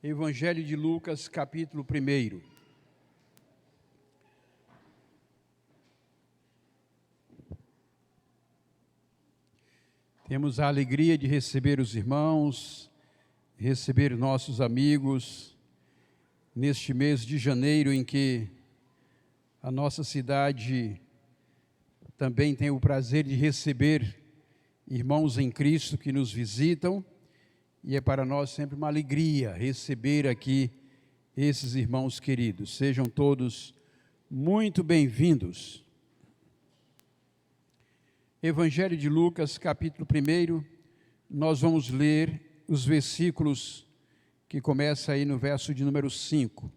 Evangelho de Lucas, capítulo 1. Temos a alegria de receber os irmãos, receber nossos amigos, neste mês de janeiro em que a nossa cidade também tem o prazer de receber irmãos em Cristo que nos visitam, e é para nós sempre uma alegria receber aqui esses irmãos queridos. Sejam todos muito bem-vindos. Evangelho de Lucas, capítulo 1, nós vamos ler os versículos que começam aí no verso de número 5.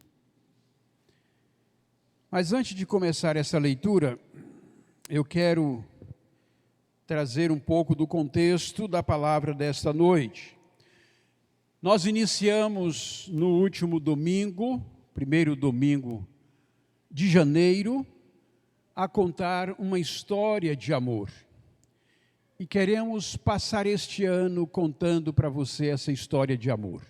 Mas antes de começar essa leitura, eu quero trazer um pouco do contexto da palavra desta noite. Nós iniciamos no último domingo, primeiro domingo de janeiro, a contar uma história de amor. E queremos passar este ano contando para você essa história de amor.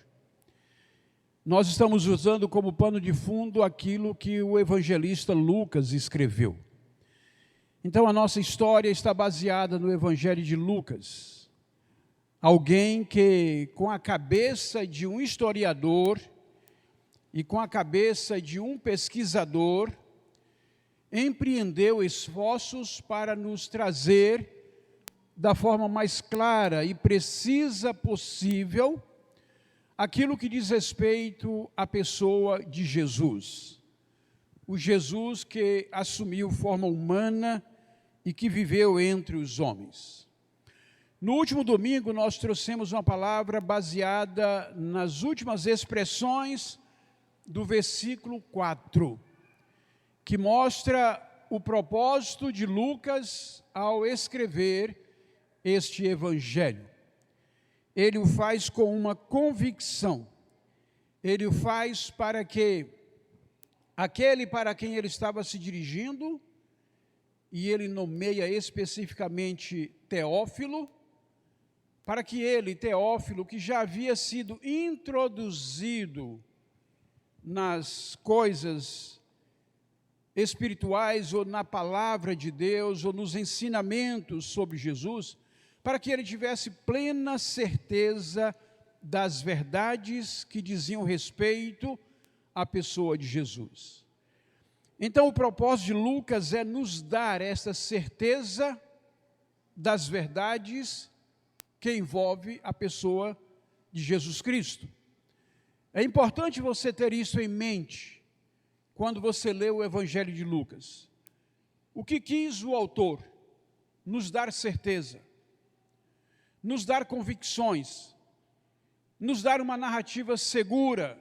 Nós estamos usando como pano de fundo aquilo que o evangelista Lucas escreveu. Então a nossa história está baseada no Evangelho de Lucas. Alguém que, com a cabeça de um historiador e com a cabeça de um pesquisador, empreendeu esforços para nos trazer, da forma mais clara e precisa possível, aquilo que diz respeito à pessoa de Jesus. O Jesus que assumiu forma humana e que viveu entre os homens. No último domingo, nós trouxemos uma palavra baseada nas últimas expressões do versículo 4, que mostra o propósito de Lucas ao escrever este evangelho. Ele o faz com uma convicção, ele o faz para que aquele para quem ele estava se dirigindo, e ele nomeia especificamente Teófilo, para que ele, Teófilo, que já havia sido introduzido nas coisas espirituais, ou na palavra de Deus, ou nos ensinamentos sobre Jesus, para que ele tivesse plena certeza das verdades que diziam respeito à pessoa de Jesus. Então o propósito de Lucas é nos dar essa certeza das verdades que envolve a pessoa de Jesus Cristo. É importante você ter isso em mente quando você lê o Evangelho de Lucas. O que quis o autor? Nos dar certeza, nos dar convicções, nos dar uma narrativa segura,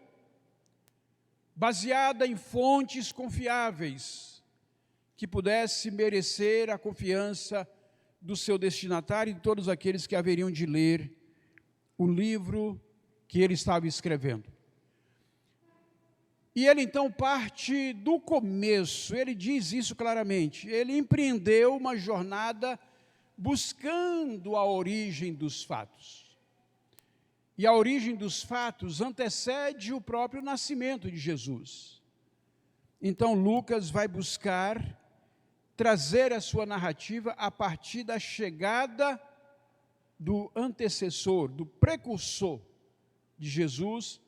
baseada em fontes confiáveis, que pudesse merecer a confiança do seu destinatário e de todos aqueles que haveriam de ler o livro que ele estava escrevendo. E ele então parte do começo, ele diz isso claramente, ele empreendeu uma jornada buscando a origem dos fatos. E a origem dos fatos antecede o próprio nascimento de Jesus. Então Lucas vai buscar trazer a sua narrativa a partir da chegada do antecessor, do precursor de Jesus,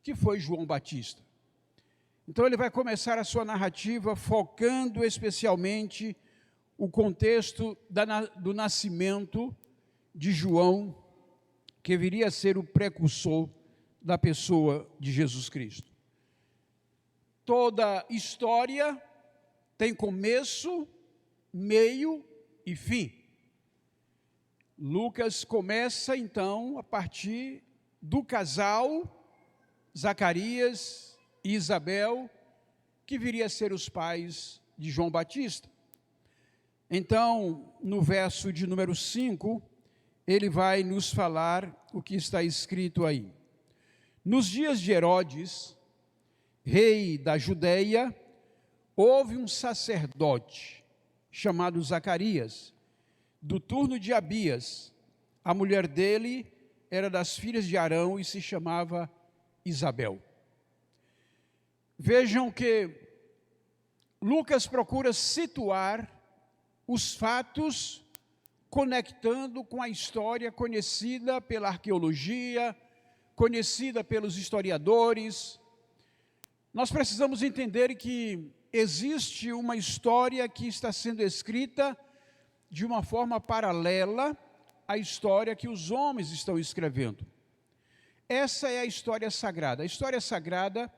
que foi João Batista. Então ele vai começar a sua narrativa focando especialmente o contexto do nascimento de João, que viria a ser o precursor da pessoa de Jesus Cristo. Toda história tem começo, meio e fim. Lucas começa então a partir do casal Zacarias e Isabel, que viria a ser os pais de João Batista. Então, no verso de número 5, ele vai nos falar o que está escrito aí. Nos dias de Herodes, rei da Judeia, houve um sacerdote chamado Zacarias, do turno de Abias. A mulher dele era das filhas de Arão e se chamava Isabel. Vejam que Lucas procura situar os fatos conectando com a história conhecida pela arqueologia, conhecida pelos historiadores. Nós precisamos entender que existe uma história que está sendo escrita de uma forma paralela à história que os homens estão escrevendo. Essa é a história sagrada. A história sagrada,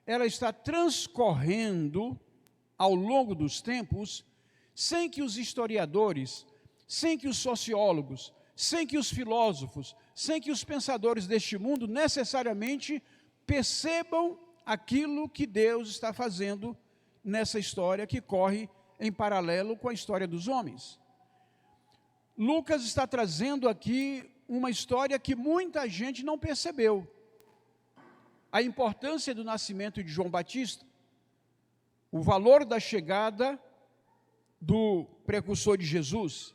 ela está transcorrendo ao longo dos tempos, sem que os historiadores, sem que os sociólogos, sem que os filósofos, sem que os pensadores deste mundo necessariamente percebam aquilo que Deus está fazendo nessa história que corre em paralelo com a história dos homens. Lucas está trazendo aqui uma história que muita gente não percebeu. A importância do nascimento de João Batista, o valor da chegada do precursor de Jesus.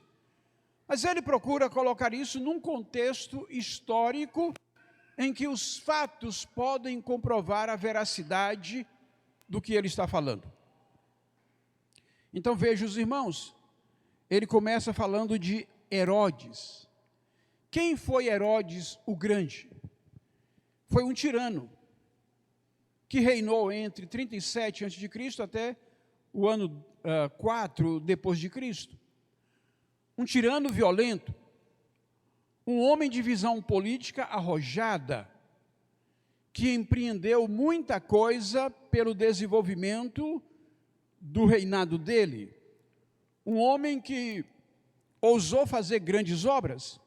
Mas ele procura colocar isso num contexto histórico em que os fatos podem comprovar a veracidade do que ele está falando. Então veja os irmãos, ele começa falando de Herodes. Quem foi Herodes o Grande? Foi um tirano que reinou entre 37 a.C. até o ano 4 depois de Cristo. Um tirano violento, um homem de visão política arrojada, que empreendeu muita coisa pelo desenvolvimento do reinado dele. Um homem que ousou fazer grandes obras,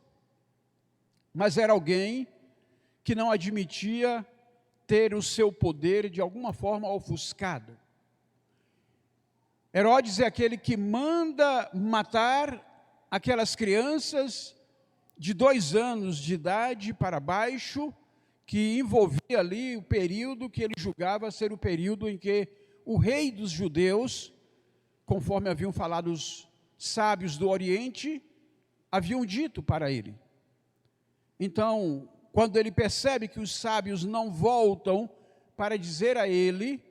mas era alguém que não admitia ter o seu poder de alguma forma ofuscado. Herodes é aquele que manda matar aquelas crianças de 2 anos de idade para baixo, que envolvia ali o período que ele julgava ser o período em que o rei dos judeus, conforme haviam falado os sábios do Oriente, haviam dito para ele. Então, quando ele percebe que os sábios não voltam para dizer a ele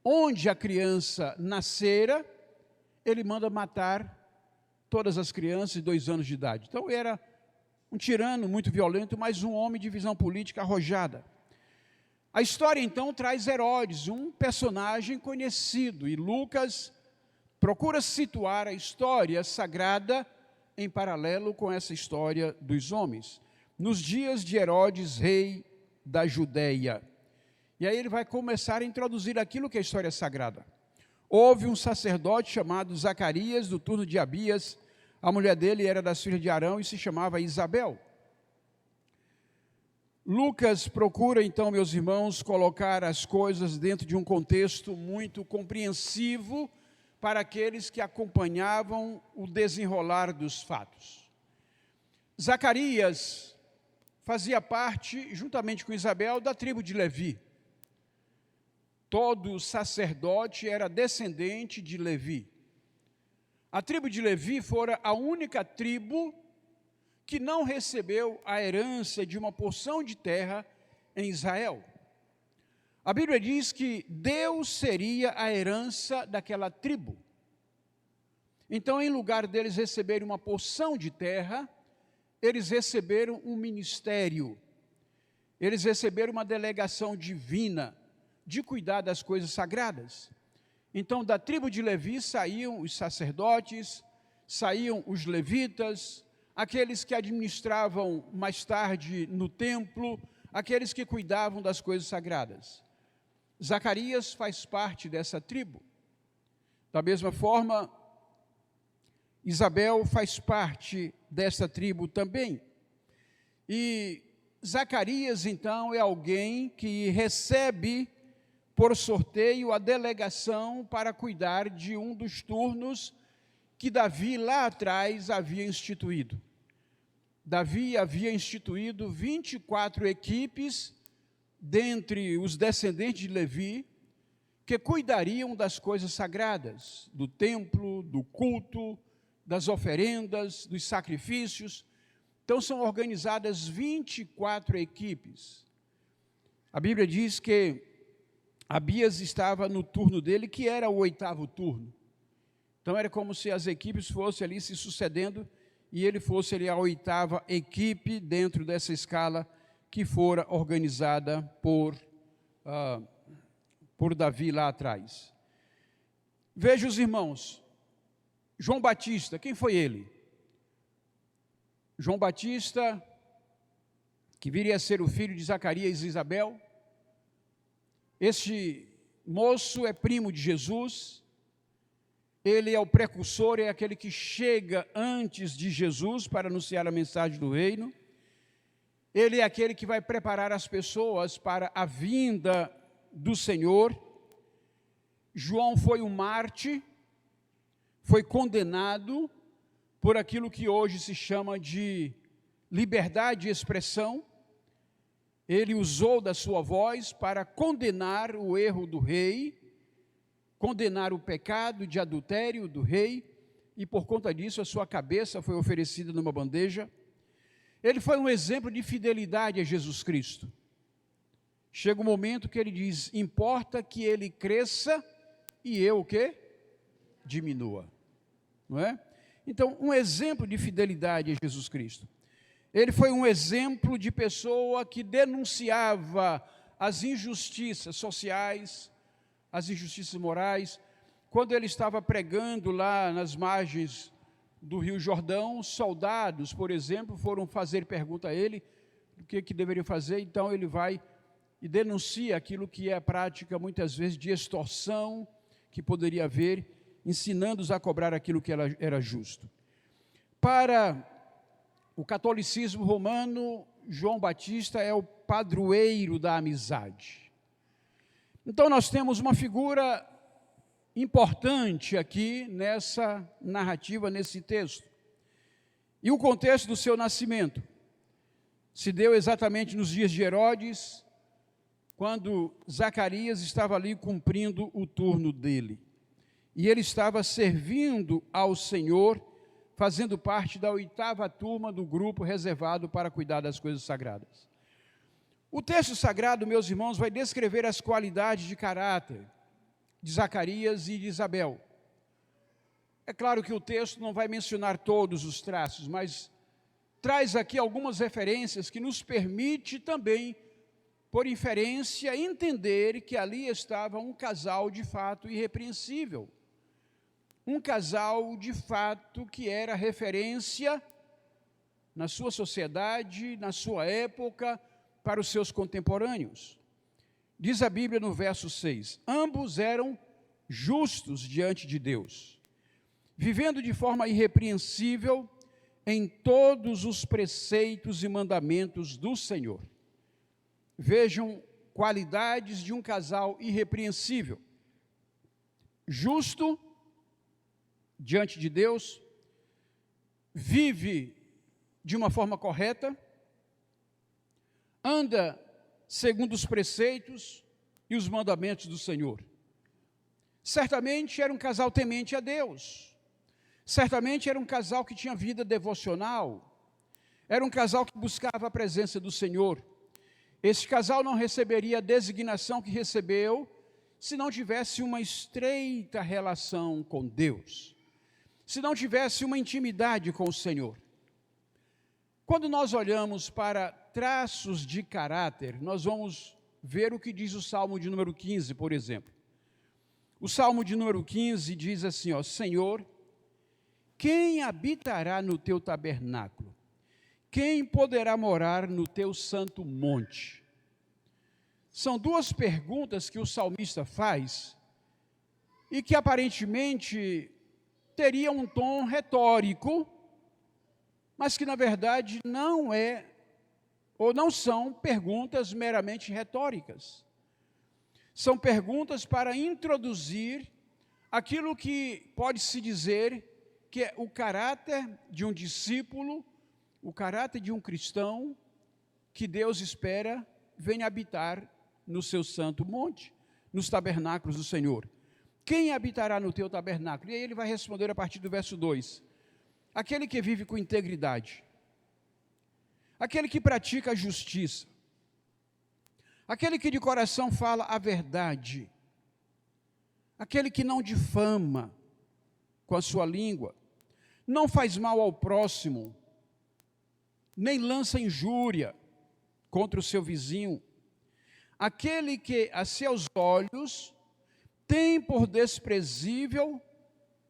onde a criança nascera, ele manda matar todas as crianças de 2 anos de idade. Então, era um tirano muito violento, mas um homem de visão política arrojada. A história, então, traz Herodes, um personagem conhecido, e Lucas procura situar a história sagrada em paralelo com essa história dos homens, nos dias de Herodes, rei da Judéia. E aí ele vai começar a introduzir aquilo que é a história sagrada. Houve um sacerdote chamado Zacarias, do turno de Abias. A mulher dele era das filhas de Arão e se chamava Isabel. Lucas procura, então, meus irmãos, colocar as coisas dentro de um contexto muito compreensivo para aqueles que acompanhavam o desenrolar dos fatos. Zacarias fazia parte, juntamente com Isabel, da tribo de Levi. Todo sacerdote era descendente de Levi. A tribo de Levi fora a única tribo que não recebeu a herança de uma porção de terra em Israel. A Bíblia diz que Deus seria a herança daquela tribo. Então, em lugar deles receberem uma porção de terra, eles receberam um ministério, eles receberam uma delegação divina de cuidar das coisas sagradas. Então, da tribo de Levi saíam os sacerdotes, saíam os levitas, aqueles que administravam mais tarde no templo, aqueles que cuidavam das coisas sagradas. Zacarias faz parte dessa tribo. Da mesma forma, Isabel faz parte dessa tribo também. E Zacarias, então, é alguém que recebe por sorteio a delegação para cuidar de um dos turnos que Davi lá atrás havia instituído. Davi havia instituído 24 equipes dentre os descendentes de Levi que cuidariam das coisas sagradas, do templo, do culto, das oferendas, dos sacrifícios. Então são organizadas 24 equipes. A Bíblia diz que Abias estava no turno dele, que era o 8º turno. Então era como se as equipes fossem ali se sucedendo e ele fosse ali a 8ª equipe dentro dessa escala que fora organizada por Davi lá atrás. Veja os irmãos, João Batista, quem foi ele? João Batista, que viria a ser o filho de Zacarias e Isabel. Este moço é primo de Jesus, ele é o precursor, é aquele que chega antes de Jesus para anunciar a mensagem do reino. Ele é aquele que vai preparar as pessoas para a vinda do Senhor. João foi um mártir, foi condenado por aquilo que hoje se chama de liberdade de expressão. Ele usou da sua voz para condenar o erro do rei, condenar o pecado de adultério do rei, e por conta disso a sua cabeça foi oferecida numa bandeja. Ele foi um exemplo de fidelidade a Jesus Cristo. Chega um momento que ele diz: importa que ele cresça e eu o quê? Diminua. Não é? Então, um exemplo de fidelidade a Jesus Cristo. Ele foi um exemplo de pessoa que denunciava as injustiças sociais, as injustiças morais. Quando ele estava pregando lá nas margens do Rio Jordão, soldados, por exemplo, foram fazer pergunta a ele o que deveriam fazer. Então ele vai e denuncia aquilo que é a prática, muitas vezes, de extorsão que poderia haver, ensinando-os a cobrar aquilo que era justo. Para o catolicismo romano, João Batista é o padroeiro da amizade. Então nós temos uma figura importante aqui nessa narrativa, nesse texto. E o contexto do seu nascimento se deu exatamente nos dias de Herodes, quando Zacarias estava ali cumprindo o turno dele. E ele estava servindo ao Senhor, fazendo parte da 8ª turma do grupo reservado para cuidar das coisas sagradas. O texto sagrado, meus irmãos, vai descrever as qualidades de caráter de Zacarias e de Isabel. É claro que o texto não vai mencionar todos os traços, mas traz aqui algumas referências que nos permite também, por inferência, entender que ali estava um casal de fato irrepreensível. Um casal de fato que era referência na sua sociedade, na sua época, para os seus contemporâneos. Diz a Bíblia no verso 6, ambos eram justos diante de Deus, vivendo de forma irrepreensível em todos os preceitos e mandamentos do Senhor. Vejam qualidades de um casal irrepreensível, justo diante de Deus, vive de uma forma correta, anda segundo os preceitos e os mandamentos do Senhor. Certamente era um casal temente a Deus, certamente era um casal que tinha vida devocional, era um casal que buscava a presença do Senhor. Esse casal não receberia a designação que recebeu se não tivesse uma estreita relação com Deus, se não tivesse uma intimidade com o Senhor. Quando nós olhamos para traços de caráter, nós vamos ver o que diz o Salmo de número 15, por exemplo. O Salmo de número 15 diz assim, ó, Senhor, quem habitará no teu tabernáculo? Quem poderá morar no teu santo monte? São duas perguntas que o salmista faz e que aparentemente teriam um tom retórico, mas que na verdade não é, ou não são perguntas meramente retóricas. São perguntas para introduzir aquilo que pode-se dizer que é o caráter de um discípulo, o caráter de um cristão, que Deus espera venha habitar no seu santo monte, nos tabernáculos do Senhor. Quem habitará no teu tabernáculo? E aí ele vai responder a partir do verso 2. Aquele que vive com integridade, aquele que pratica a justiça, aquele que de coração fala a verdade, aquele que não difama com a sua língua, não faz mal ao próximo, nem lança injúria contra o seu vizinho, aquele que a seus olhos tem por desprezível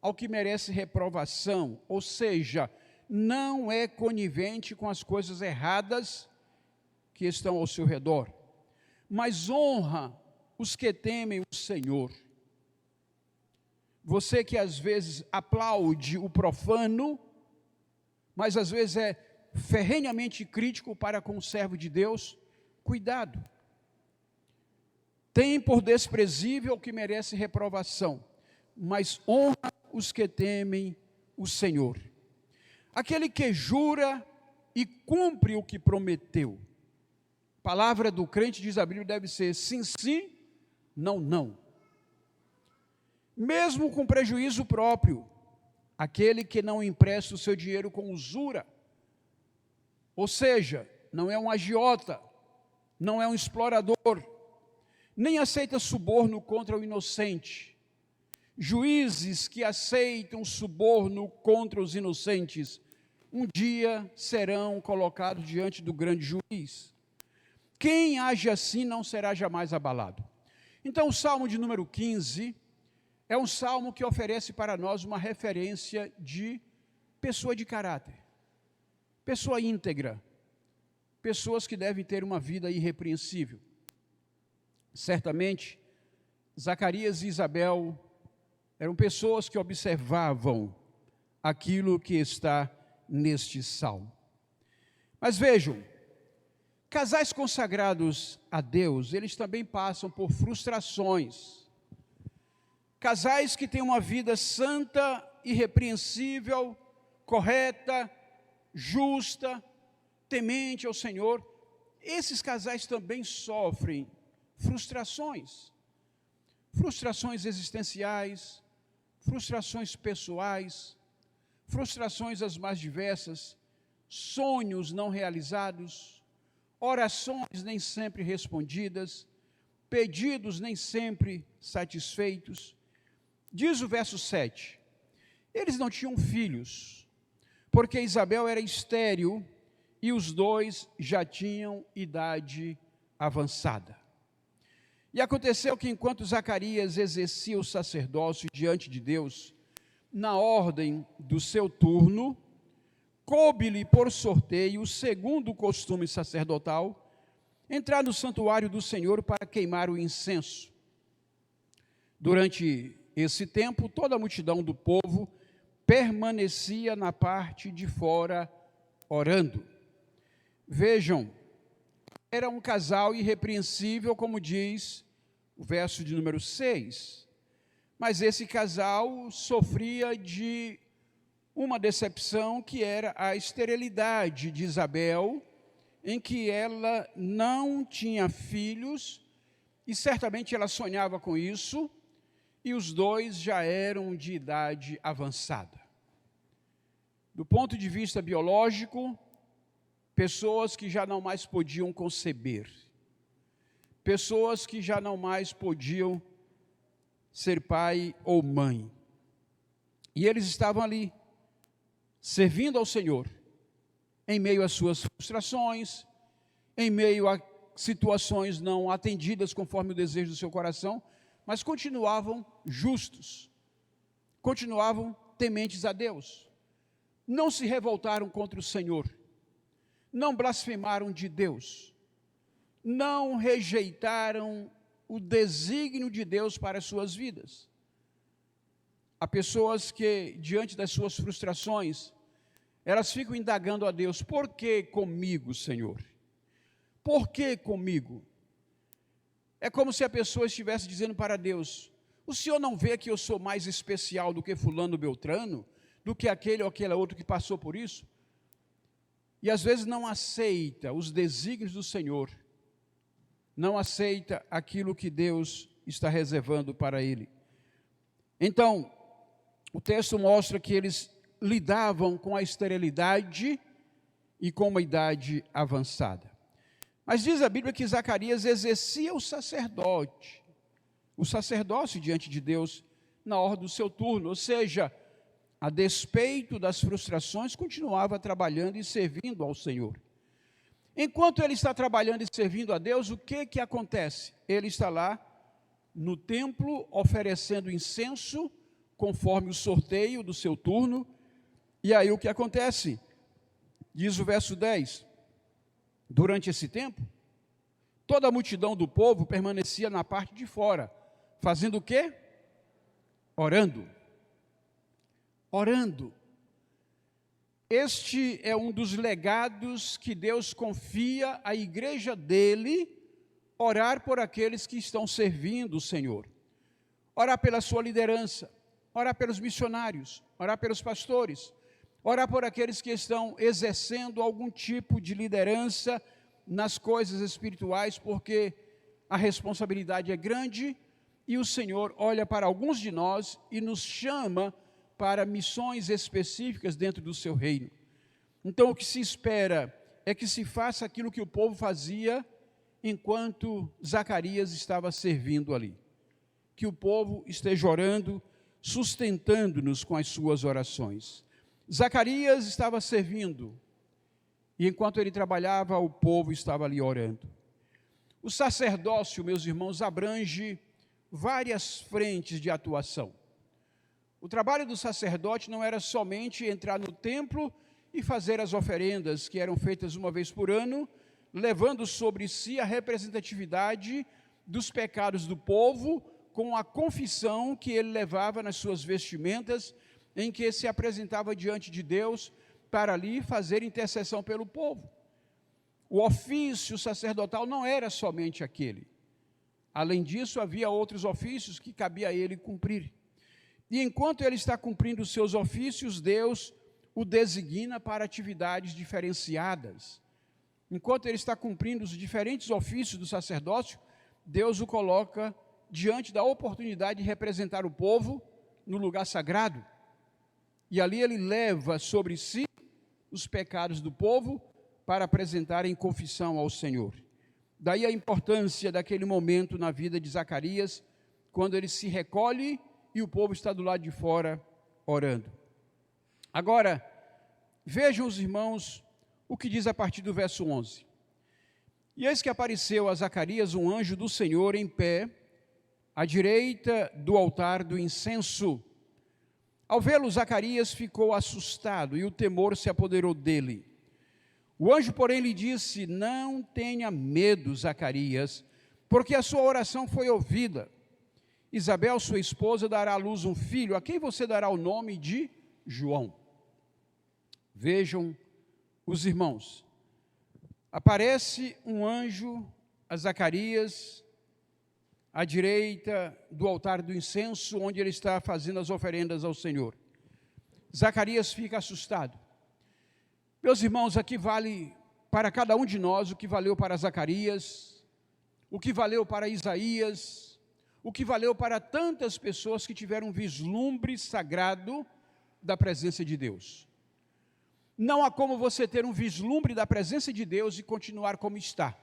ao que merece reprovação, ou seja, não é conivente com as coisas erradas que estão ao seu redor, mas honra os que temem o Senhor. Você que às vezes aplaude o profano, mas às vezes é ferrenhamente crítico para com o servo de Deus, cuidado. Tem por desprezível o que merece reprovação, mas honra os que temem o Senhor. Aquele que jura e cumpre o que prometeu. Palavra do crente, diz a Bíblia, deve ser sim, sim, não, não. Mesmo com prejuízo próprio, aquele que não empresta o seu dinheiro com usura, ou seja, não é um agiota, não é um explorador, nem aceita suborno contra o inocente. Juízes que aceitam suborno contra os inocentes, um dia serão colocados diante do grande juiz. Quem age assim não será jamais abalado. Então, o Salmo de número 15 é um salmo que oferece para nós uma referência de pessoa de caráter, pessoa íntegra, pessoas que devem ter uma vida irrepreensível. Certamente, Zacarias e Isabel eram pessoas que observavam aquilo que está neste salmo. Mas vejam, casais consagrados a Deus, eles também passam por frustrações. Casais que têm uma vida santa, irrepreensível, correta, justa, temente ao Senhor, esses casais também sofrem frustrações. Frustrações existenciais, frustrações pessoais, frustrações as mais diversas, sonhos não realizados, orações nem sempre respondidas, pedidos nem sempre satisfeitos. Diz o verso 7, eles não tinham filhos, porque Isabel era estéril e os dois já tinham idade avançada. E aconteceu que enquanto Zacarias exercia o sacerdócio diante de Deus, na ordem do seu turno, coube-lhe por sorteio, segundo o costume sacerdotal, entrar no santuário do Senhor para queimar o incenso. Durante esse tempo, toda a multidão do povo permanecia na parte de fora, orando. Vejam, era um casal irrepreensível, como diz o verso de número 6. Mas esse casal sofria de uma decepção, que era a esterilidade de Isabel, em que ela não tinha filhos, e certamente ela sonhava com isso, e os dois já eram de idade avançada. Do ponto de vista biológico, pessoas que já não mais podiam conceber, pessoas que já não mais podiam ser pai ou mãe. E eles estavam ali, servindo ao Senhor, em meio às suas frustrações, em meio a situações não atendidas conforme o desejo do seu coração, mas continuavam justos, continuavam tementes a Deus, não se revoltaram contra o Senhor, não blasfemaram de Deus, não rejeitaram o desígnio de Deus para as suas vidas. Há pessoas que, diante das suas frustrações, elas ficam indagando a Deus: por que comigo, Senhor? Por que comigo? É como se a pessoa estivesse dizendo para Deus: o Senhor não vê que eu sou mais especial do que fulano Beltrano, do que aquele ou aquele outro que passou por isso? E às vezes não aceita os desígnios do Senhor, não aceita aquilo que Deus está reservando para ele. Então, o texto mostra que eles lidavam com a esterilidade e com uma idade avançada. Mas diz a Bíblia que Zacarias exercia o sacerdócio diante de Deus na hora do seu turno, ou seja, a despeito das frustrações, continuava trabalhando e servindo ao Senhor. Enquanto ele está trabalhando e servindo a Deus, o que acontece? Ele está lá no templo oferecendo incenso, conforme o sorteio do seu turno, e aí o que acontece? Diz o verso 10, durante esse tempo, toda a multidão do povo permanecia na parte de fora, fazendo o quê? Orando. Orando. Este é um dos legados que Deus confia à igreja dele, orar por aqueles que estão servindo o Senhor. Orar pela sua liderança, orar pelos missionários, orar pelos pastores, orar por aqueles que estão exercendo algum tipo de liderança nas coisas espirituais, porque a responsabilidade é grande e o Senhor olha para alguns de nós e nos chama para missões específicas dentro do seu reino. Então o que se espera é que se faça aquilo que o povo fazia enquanto Zacarias estava servindo ali. Que o povo esteja orando, sustentando-nos com as suas orações. Zacarias estava servindo, e enquanto ele trabalhava, o povo estava ali orando. O sacerdócio, meus irmãos, abrange várias frentes de atuação. O trabalho do sacerdote não era somente entrar no templo e fazer as oferendas que eram feitas uma vez por ano, levando sobre si a representatividade dos pecados do povo, com a confissão que ele levava nas suas vestimentas, em que se apresentava diante de Deus para ali fazer intercessão pelo povo. O ofício sacerdotal não era somente aquele. Além disso, havia outros ofícios que cabia a ele cumprir. E enquanto ele está cumprindo os seus ofícios, Deus o designa para atividades diferenciadas. Enquanto ele está cumprindo os diferentes ofícios do sacerdócio, Deus o coloca diante da oportunidade de representar o povo no lugar sagrado. E ali ele leva sobre si os pecados do povo para apresentar em confissão ao Senhor. Daí a importância daquele momento na vida de Zacarias, quando ele se recolhe e o povo está do lado de fora orando. Agora, vejam os irmãos o que diz a partir do verso 11. E eis que apareceu a Zacarias um anjo do Senhor em pé, à direita do altar do incenso. Ao vê-lo, Zacarias ficou assustado e o temor se apoderou dele. O anjo, porém, lhe disse: não tenha medo, Zacarias, porque a sua oração foi ouvida. Isabel, sua esposa, dará à luz um filho, a quem você dará o nome de João. Vejam os irmãos, aparece um anjo a Zacarias, à direita do altar do incenso, onde ele está fazendo as oferendas ao Senhor. Zacarias fica assustado. Meus irmãos, aqui vale para cada um de nós o que valeu para Zacarias, o que valeu para Isaías, o que valeu para tantas pessoas que tiveram um vislumbre sagrado da presença de Deus. Não há como você ter um vislumbre da presença de Deus e continuar como está.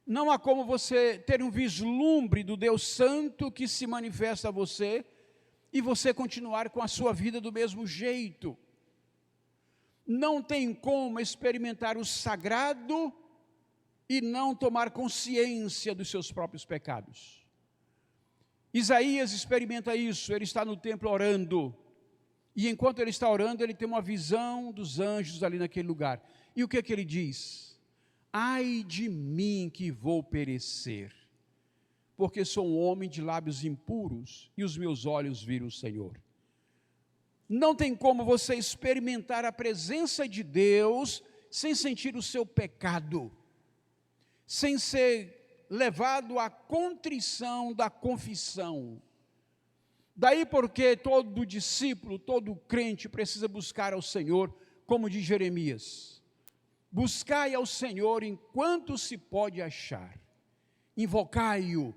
Não há como você ter um vislumbre do Deus Santo que se manifesta a você e você continuar com a sua vida do mesmo jeito. Não tem como experimentar o sagrado e não tomar consciência dos seus próprios pecados. Isaías experimenta isso, ele está no templo orando. E enquanto ele está orando, ele tem uma visão dos anjos ali naquele lugar. E o que é que ele diz? Ai de mim que vou perecer, porque sou um homem de lábios impuros e os meus olhos viram o Senhor. Não tem como você experimentar a presença de Deus sem sentir o seu pecado, sem ser levado à contrição da confissão. Daí porque todo discípulo, todo crente precisa buscar ao Senhor, como diz Jeremias. Buscai ao Senhor enquanto se pode achar. Invocai-o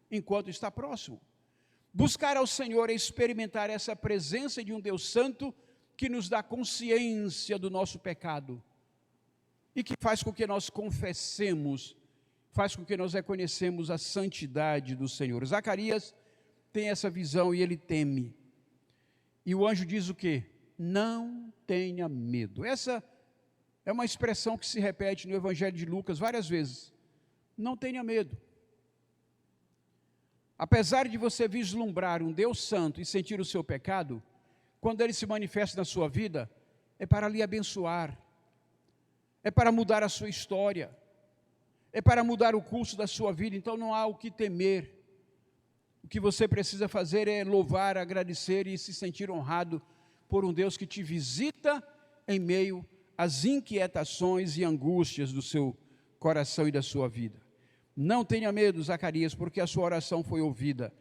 enquanto está próximo. Buscar ao Senhor é experimentar essa presença de um Deus Santo que nos dá consciência do nosso pecado. e que faz com que nós confessemos, faz com que nós reconhecemos a santidade do Senhor. Zacarias tem essa visão e ele teme. E o anjo diz o quê? Não tenha medo. Essa é uma expressão que se repete no Evangelho de Lucas várias vezes. Não tenha medo. Apesar de você vislumbrar um Deus santo e sentir o seu pecado, quando ele se manifesta na sua vida, é para lhe abençoar, é para mudar a sua história, é para mudar o curso da sua vida. Então não há o que temer. O que você precisa fazer é louvar, agradecer e se sentir honrado por um Deus que te visita em meio às inquietações e angústias do seu coração e da sua vida. Não tenha medo, Zacarias, porque a sua oração foi ouvida.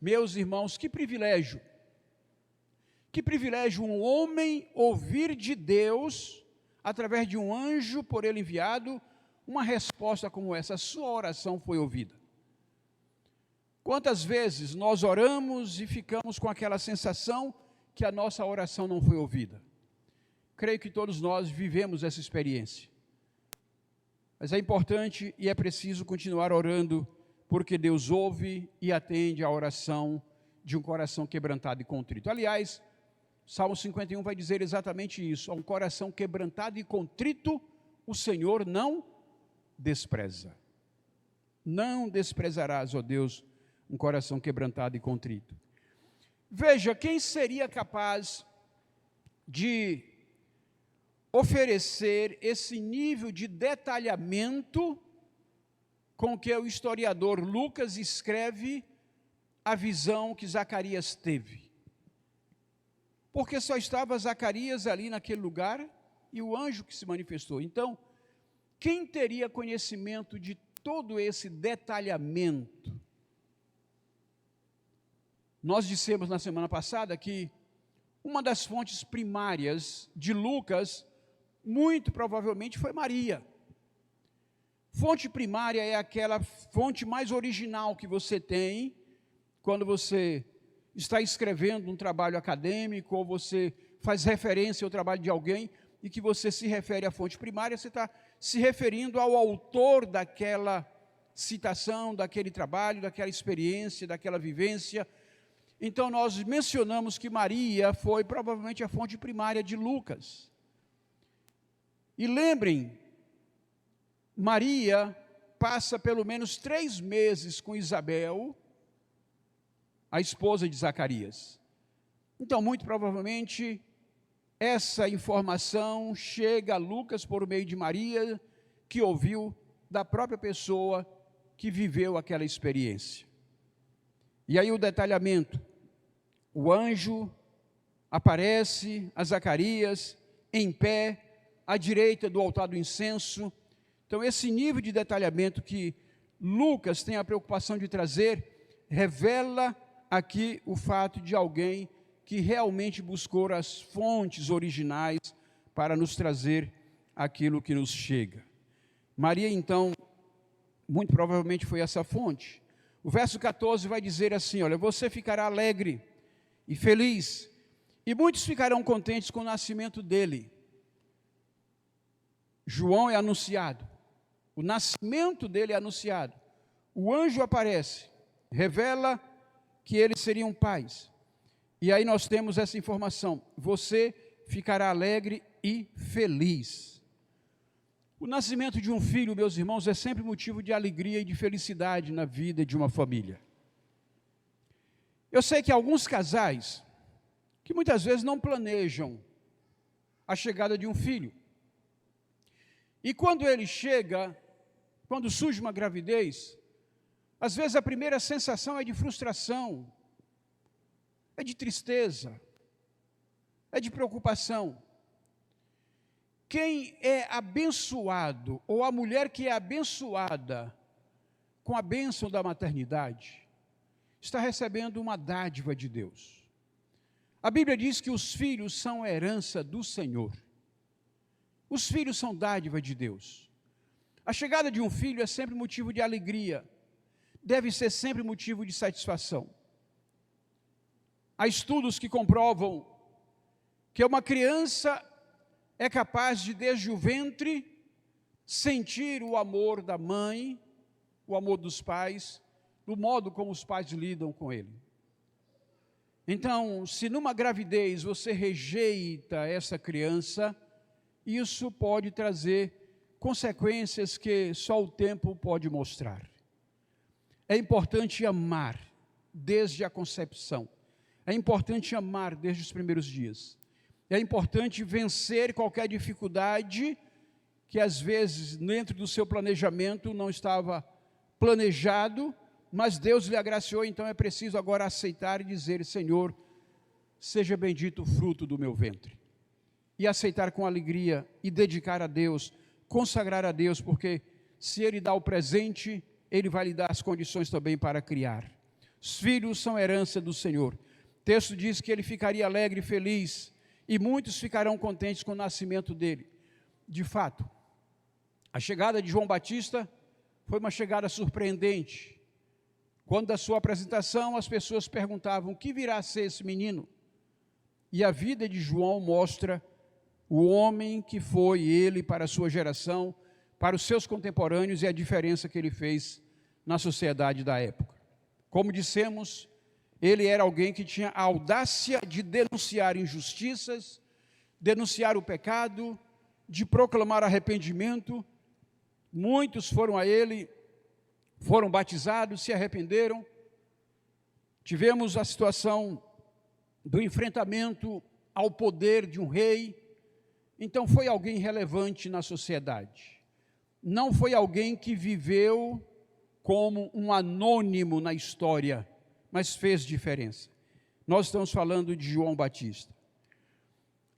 Meus irmãos, que privilégio um homem ouvir de Deus, através de um anjo por ele enviado, uma resposta como essa: a sua oração foi ouvida. Quantas vezes nós oramos e ficamos com aquela sensação que a nossa oração não foi ouvida? Creio que todos nós vivemos essa experiência. Mas é importante e é preciso continuar orando, porque Deus ouve e atende a oração de um coração quebrantado e contrito. Aliás, Salmo 51 vai dizer exatamente isso: a um coração quebrantado e contrito, o Senhor não despreza. Não desprezarás, ó Deus, um coração quebrantado e contrito. Veja, quem seria capaz de oferecer esse nível de detalhamento com que o historiador Lucas escreve a visão que Zacarias teve? Porque só estava Zacarias ali naquele lugar e o anjo que se manifestou. Então, quem teria conhecimento de todo esse detalhamento? Nós dissemos na semana passada que uma das fontes primárias de Lucas, muito provavelmente, foi Maria. Fonte primária é aquela fonte mais original que você tem quando você está escrevendo um trabalho acadêmico ou você faz referência ao trabalho de alguém e que você se refere à fonte primária, você está se referindo ao autor daquela citação, daquele trabalho, daquela experiência, daquela vivência. Então nós mencionamos que Maria foi provavelmente a fonte primária de Lucas. E lembrem, Maria passa pelo menos 3 meses com Isabel, a esposa de Zacarias. Então, muito provavelmente, essa informação chega a Lucas por meio de Maria, que ouviu da própria pessoa que viveu aquela experiência. E aí o detalhamento: o anjo aparece a Zacarias em pé, à direita do altar do incenso. Então, esse nível de detalhamento que Lucas tem a preocupação de trazer, revela aqui o fato de alguém que realmente buscou as fontes originais para nos trazer aquilo que nos chega. Maria, então, muito provavelmente foi essa fonte. O verso 14 vai dizer assim, olha: você ficará alegre e feliz, e muitos ficarão contentes com o nascimento dele. João é anunciado, o nascimento dele é anunciado, o anjo aparece, revela que eles seriam pais, e aí nós temos essa informação: você ficará alegre e feliz. O nascimento de um filho, meus irmãos, é sempre motivo de alegria e de felicidade na vida de uma família. Eu sei que alguns casais, que muitas vezes não planejam a chegada de um filho, e quando ele chega, quando surge uma gravidez, às vezes a primeira sensação é de frustração, é de tristeza, é de preocupação. Quem é abençoado, ou a mulher que é abençoada com a bênção da maternidade, está recebendo uma dádiva de Deus. A Bíblia diz que os filhos são herança do Senhor. Os filhos são dádiva de Deus. A chegada de um filho é sempre motivo de alegria, deve ser sempre motivo de satisfação. Há estudos que comprovam que uma criança é capaz de, desde o ventre, sentir o amor da mãe, o amor dos pais, do modo como os pais lidam com ele. Então, se numa gravidez você rejeita essa criança, isso pode trazer consequências que só o tempo pode mostrar. É importante amar desde a concepção. É importante amar desde os primeiros dias. É importante vencer qualquer dificuldade que às vezes dentro do seu planejamento não estava planejado, mas Deus lhe agraciou, então é preciso agora aceitar e dizer: Senhor, seja bendito o fruto do meu ventre. E aceitar com alegria e dedicar a Deus, consagrar a Deus, porque se Ele dá o presente, Ele vai lhe dar as condições também para criar. Os filhos são herança do Senhor. O texto diz que Ele ficaria alegre e feliz, e muitos ficarão contentes com o nascimento dele. De fato, a chegada de João Batista foi uma chegada surpreendente. Quando da sua apresentação, as pessoas perguntavam: o que virá a ser esse menino? E a vida de João mostra o homem que foi ele para a sua geração, para os seus contemporâneos, e a diferença que ele fez na sociedade da época. Como dissemos, ele era alguém que tinha a audácia de denunciar injustiças, denunciar o pecado, de proclamar arrependimento. Muitos foram a ele, foram batizados, se arrependeram. Tivemos a situação do enfrentamento ao poder de um rei. Então foi alguém relevante na sociedade. Não foi alguém que viveu como um anônimo na história, mas fez diferença. Nós estamos falando de João Batista.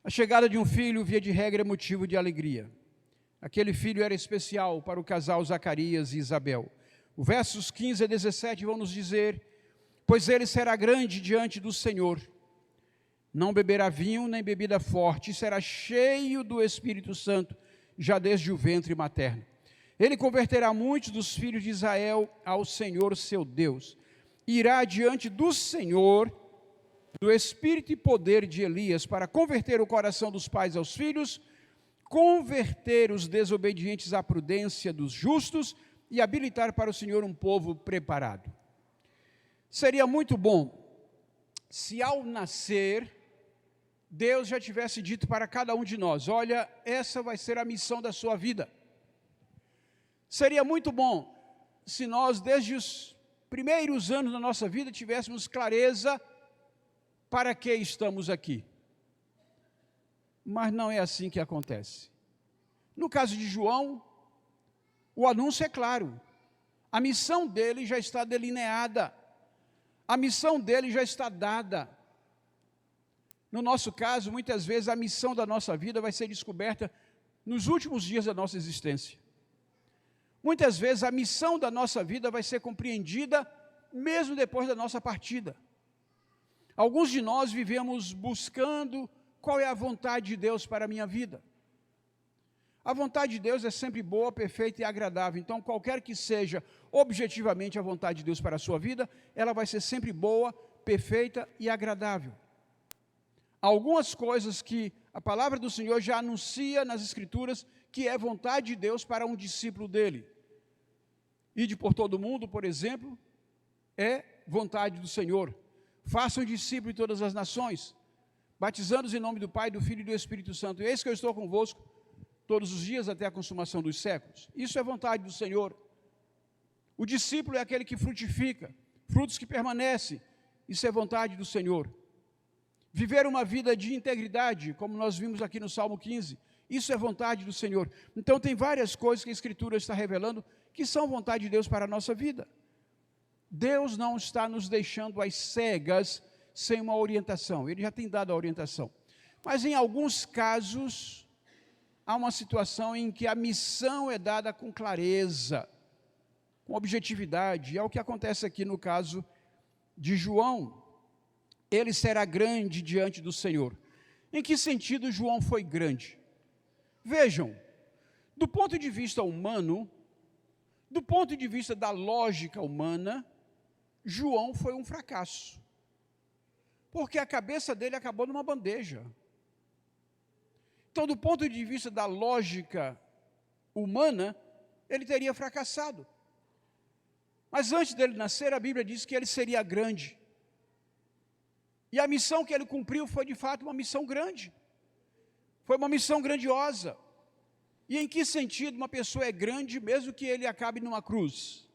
A chegada de um filho, via de regra, é motivo de alegria. Aquele filho era especial para o casal Zacarias e Isabel. Os versos 15 a 17 vão nos dizer: pois ele será grande diante do Senhor, não beberá vinho nem bebida forte, e será cheio do Espírito Santo, já desde o ventre materno. Ele converterá muitos dos filhos de Israel ao Senhor seu Deus. Irá diante do Senhor, do espírito e poder de Elias, para converter o coração dos pais aos filhos, converter os desobedientes à prudência dos justos e habilitar para o Senhor um povo preparado. Seria muito bom se ao nascer Deus já tivesse dito para cada um de nós: olha, essa vai ser a missão da sua vida. Seria muito bom se nós, desde os primeiros anos da nossa vida, tivéssemos clareza para que estamos aqui. Mas não é assim que acontece. No caso de João, o anúncio é claro. A missão dele já está delineada. A missão dele já está dada. No nosso caso, muitas vezes a missão da nossa vida vai ser descoberta nos últimos dias da nossa existência. Muitas vezes a missão da nossa vida vai ser compreendida mesmo depois da nossa partida. Alguns de nós vivemos buscando qual é a vontade de Deus para a minha vida. A vontade de Deus é sempre boa, perfeita e agradável. Então, qualquer que seja objetivamente a vontade de Deus para a sua vida, ela vai ser sempre boa, perfeita e agradável. Algumas coisas que a palavra do Senhor já anuncia nas Escrituras que é vontade de Deus para um discípulo dele. Ide por todo o mundo, por exemplo, é vontade do Senhor. Façam discípulo de todas as nações, batizando-os em nome do Pai, do Filho e do Espírito Santo. E eis que eu estou convosco todos os dias até a consumação dos séculos. Isso é vontade do Senhor. O discípulo é aquele que frutifica, frutos que permanecem. Isso é vontade do Senhor. Viver uma vida de integridade, como nós vimos aqui no Salmo 15, isso é vontade do Senhor. Então tem várias coisas que a Escritura está revelando que são vontade de Deus para a nossa vida. Deus não está nos deixando às cegas, sem uma orientação. Ele já tem dado a orientação. Mas em alguns casos, há uma situação em que a missão é dada com clareza, com objetividade. E é o que acontece aqui no caso de João. Ele será grande diante do Senhor. Em que sentido João foi grande? Vejam, do ponto de vista humano, do ponto de vista da lógica humana, João foi um fracasso. Porque a cabeça dele acabou numa bandeja. Então, do ponto de vista da lógica humana, ele teria fracassado. Mas antes dele nascer, a Bíblia diz que ele seria grande. E a missão que ele cumpriu foi de fato uma missão grande. Foi uma missão grandiosa. E em que sentido uma pessoa é grande mesmo que ele acabe numa cruz?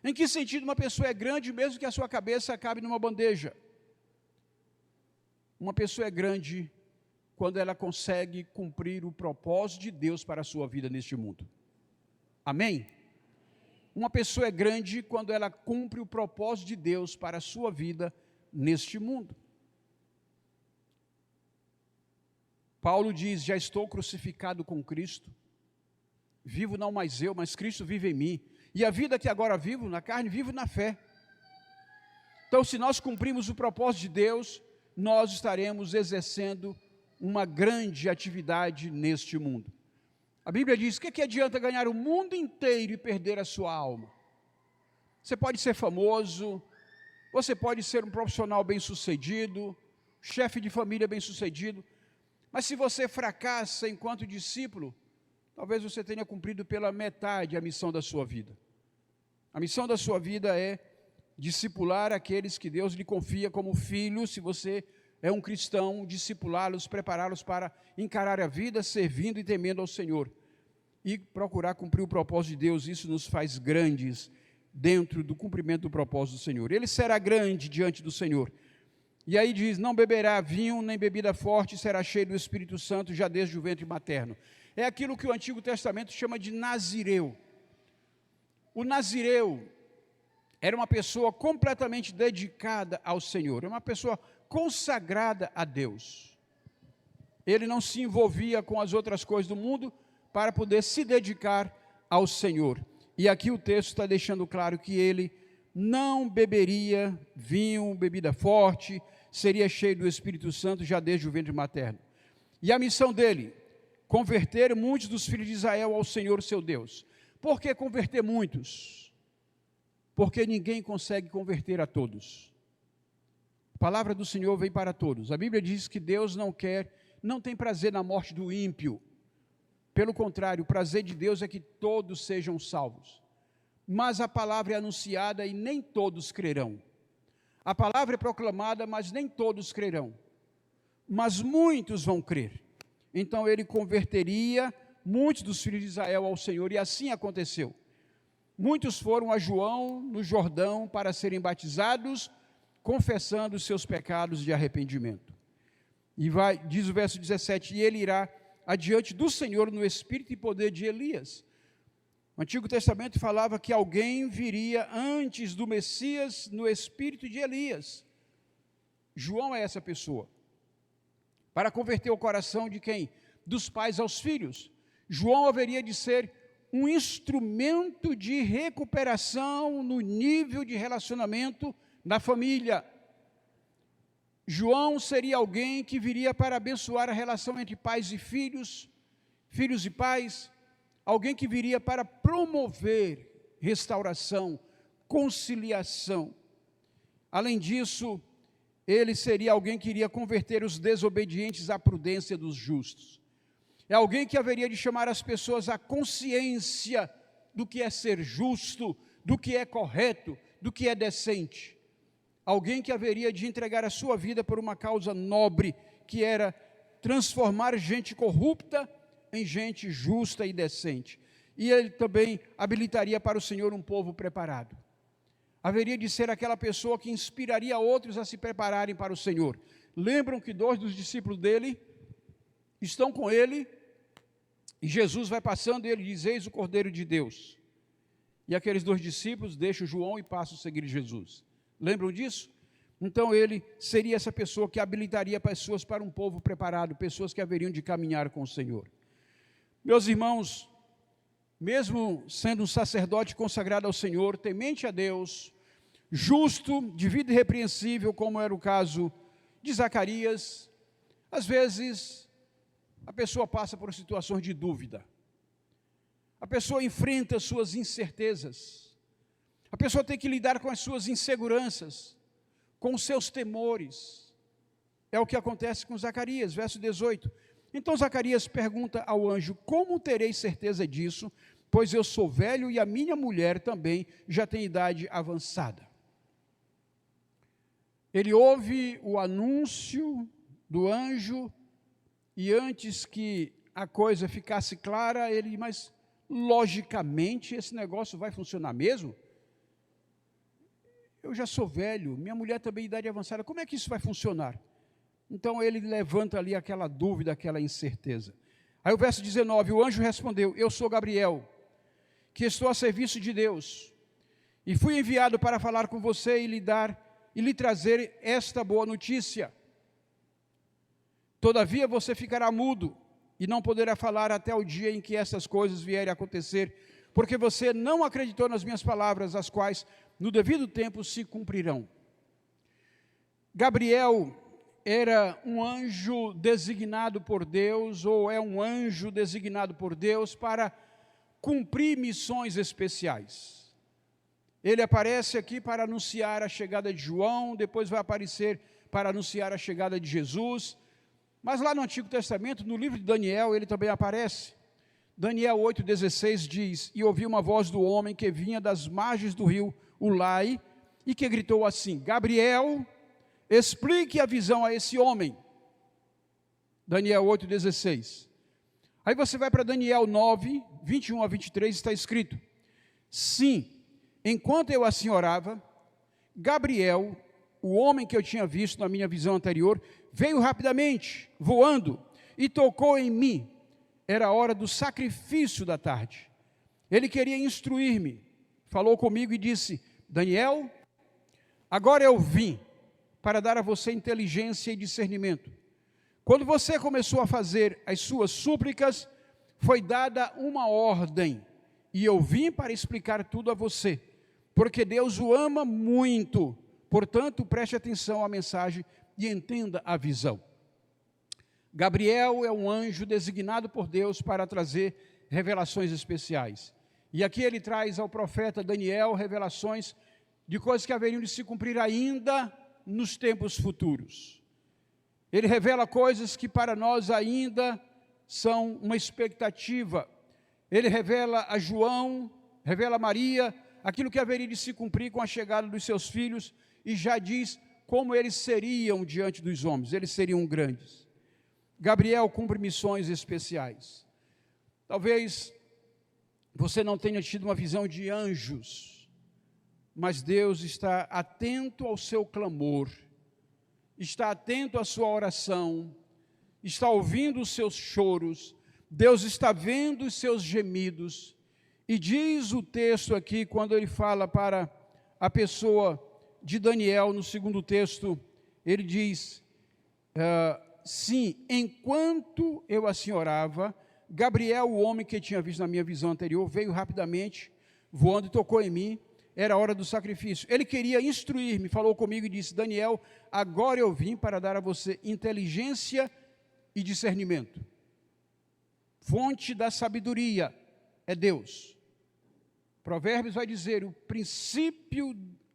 Em que sentido uma pessoa é grande mesmo que a sua cabeça acabe numa bandeja? Uma pessoa é grande quando ela consegue cumprir o propósito de Deus para a sua vida neste mundo. Amém? Uma pessoa é grande quando ela cumpre o propósito de Deus para a sua vida neste mundo. Paulo diz: já estou crucificado com Cristo, vivo não mais eu, mas Cristo vive em mim, e a vida que agora vivo na carne, vivo na fé. Então, se nós cumprimos o propósito de Deus, nós estaremos exercendo uma grande atividade neste mundo. A Bíblia diz: que adianta ganhar o mundo inteiro e perder a sua alma? Você pode ser famoso, você pode ser um profissional bem-sucedido, chefe de família bem-sucedido, mas se você fracassa enquanto discípulo, talvez você tenha cumprido pela metade a missão da sua vida. A missão da sua vida é discipular aqueles que Deus lhe confia como filho. Se você é um cristão, discipulá-los, prepará-los para encarar a vida servindo e temendo ao Senhor. E procurar cumprir o propósito de Deus, isso nos faz grandes dentro do cumprimento do propósito do Senhor. Ele será grande diante do Senhor. E aí diz: não beberá vinho nem bebida forte, será cheio do Espírito Santo já desde o ventre materno. É aquilo que o Antigo Testamento chama de nazireu. O nazireu era uma pessoa completamente dedicada ao Senhor, uma pessoa consagrada a Deus. Ele não se envolvia com as outras coisas do mundo para poder se dedicar ao Senhor. E aqui o texto está deixando claro que ele não beberia vinho, bebida forte, seria cheio do Espírito Santo já desde o ventre materno. E a missão dele: converter muitos dos filhos de Israel ao Senhor seu Deus. Por que converter muitos? Porque ninguém consegue converter a todos. A palavra do Senhor vem para todos. A Bíblia diz que Deus não tem prazer na morte do ímpio. Pelo contrário, o prazer de Deus é que todos sejam salvos. Mas a palavra é anunciada e nem todos crerão. A palavra é proclamada, mas nem todos crerão. Mas muitos vão crer. Então ele converteria muitos dos filhos de Israel ao Senhor, e assim aconteceu. Muitos foram a João no Jordão para serem batizados, confessando os seus pecados de arrependimento. E diz o verso 17: e ele irá adiante do Senhor no espírito e poder de Elias. O Antigo Testamento falava que alguém viria antes do Messias no espírito de Elias. João é essa pessoa. Para converter o coração de quem? Dos pais aos filhos. João haveria de ser um instrumento de recuperação no nível de relacionamento na família. João seria alguém que viria para abençoar a relação entre pais e filhos, filhos e pais, alguém que viria para promover restauração, conciliação. Além disso, ele seria alguém que iria converter os desobedientes à prudência dos justos. É alguém que haveria de chamar as pessoas à consciência do que é ser justo, do que é correto, do que é decente. Alguém que haveria de entregar a sua vida por uma causa nobre, que era transformar gente corrupta em gente justa e decente. E ele também habilitaria para o Senhor um povo preparado. Haveria de ser aquela pessoa que inspiraria outros a se prepararem para o Senhor. Lembram que 2 dos discípulos dele estão com ele, e Jesus vai passando e ele diz: eis o Cordeiro de Deus. E aqueles 2 discípulos deixam João e passam a seguir Jesus. Lembram disso? Então ele seria essa pessoa que habilitaria pessoas para um povo preparado, pessoas que haveriam de caminhar com o Senhor. Meus irmãos, mesmo sendo um sacerdote consagrado ao Senhor, temente a Deus, justo, de vida irrepreensível, como era o caso de Zacarias, às vezes a pessoa passa por situações de dúvida, a pessoa enfrenta suas incertezas, a pessoa tem que lidar com as suas inseguranças, com os seus temores. É o que acontece com Zacarias, verso 18. Então Zacarias pergunta ao anjo: como terei certeza disso? Pois eu sou velho e a minha mulher também já tem idade avançada. Ele ouve o anúncio do anjo e antes que a coisa ficasse clara, ele, mas logicamente esse negócio vai funcionar mesmo? Eu já sou velho, minha mulher também idade avançada, como é que isso vai funcionar? Então ele levanta ali aquela dúvida, aquela incerteza. Aí o verso 19, o anjo respondeu: eu sou Gabriel, que estou a serviço de Deus, e fui enviado para falar com você e lhe trazer esta boa notícia. Todavia você ficará mudo e não poderá falar até o dia em que essas coisas vierem a acontecer, porque você não acreditou nas minhas palavras, as quais no devido tempo se cumprirão. Gabriel era um anjo designado por Deus, ou é um anjo designado por Deus para cumprir missões especiais. Ele aparece aqui para anunciar a chegada de João, depois vai aparecer para anunciar a chegada de Jesus, mas lá no Antigo Testamento, no livro de Daniel, ele também aparece. Daniel 8,16 diz: e ouvi uma voz do homem que vinha das margens do rio Ulai, e que gritou assim: Gabriel, explique a visão a esse homem. Daniel 8,16. Aí você vai para Daniel 9, 21 a 23, está escrito: sim, enquanto eu assim orava, Gabriel, o homem que eu tinha visto na minha visão anterior, veio rapidamente, voando, e tocou em mim. Era a hora do sacrifício da tarde. Ele queria instruir-me, falou comigo e disse: Daniel, agora eu vim para dar a você inteligência e discernimento. Quando você começou a fazer as suas súplicas, foi dada uma ordem, e eu vim para explicar tudo a você, porque Deus o ama muito. Portanto, preste atenção à mensagem e entenda a visão. Gabriel é um anjo designado por Deus para trazer revelações especiais. E aqui ele traz ao profeta Daniel revelações de coisas que haveriam de se cumprir ainda nos tempos futuros. Ele revela coisas que para nós ainda são uma expectativa. Ele revela a João, revela a Maria, aquilo que haveria de se cumprir com a chegada dos seus filhos, e já diz como eles seriam diante dos homens, eles seriam grandes. Gabriel cumpre missões especiais. Talvez você não tenha tido uma visão de anjos, mas Deus está atento ao seu clamor, está atento à sua oração, está ouvindo os seus choros, Deus está vendo os seus gemidos, e diz o texto aqui, quando ele fala para a pessoa de Daniel, no segundo texto, ele diz, sim, enquanto eu assim orava, Gabriel, o homem que tinha visto na minha visão anterior, veio rapidamente, voando e tocou em mim. Era a hora do sacrifício. Ele queria instruir-me, falou comigo e disse: Daniel, agora eu vim para dar a você inteligência e discernimento. Fonte da sabedoria é Deus. Provérbios vai dizer: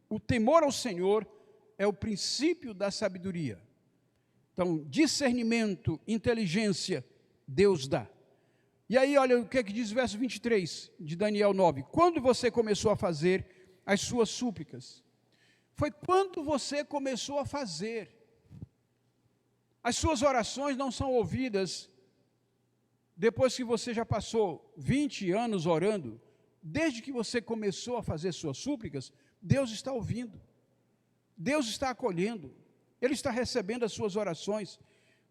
o temor ao Senhor é o princípio da sabedoria. Então, discernimento, inteligência, Deus dá. E aí, olha o que diz o verso 23 de Daniel 9. Quando você começou a fazer as suas súplicas? Foi quando você começou a fazer. As suas orações não são ouvidas depois que você já passou 20 anos orando. Desde que você começou a fazer suas súplicas, Deus está ouvindo. Deus está acolhendo. Ele está recebendo as suas orações.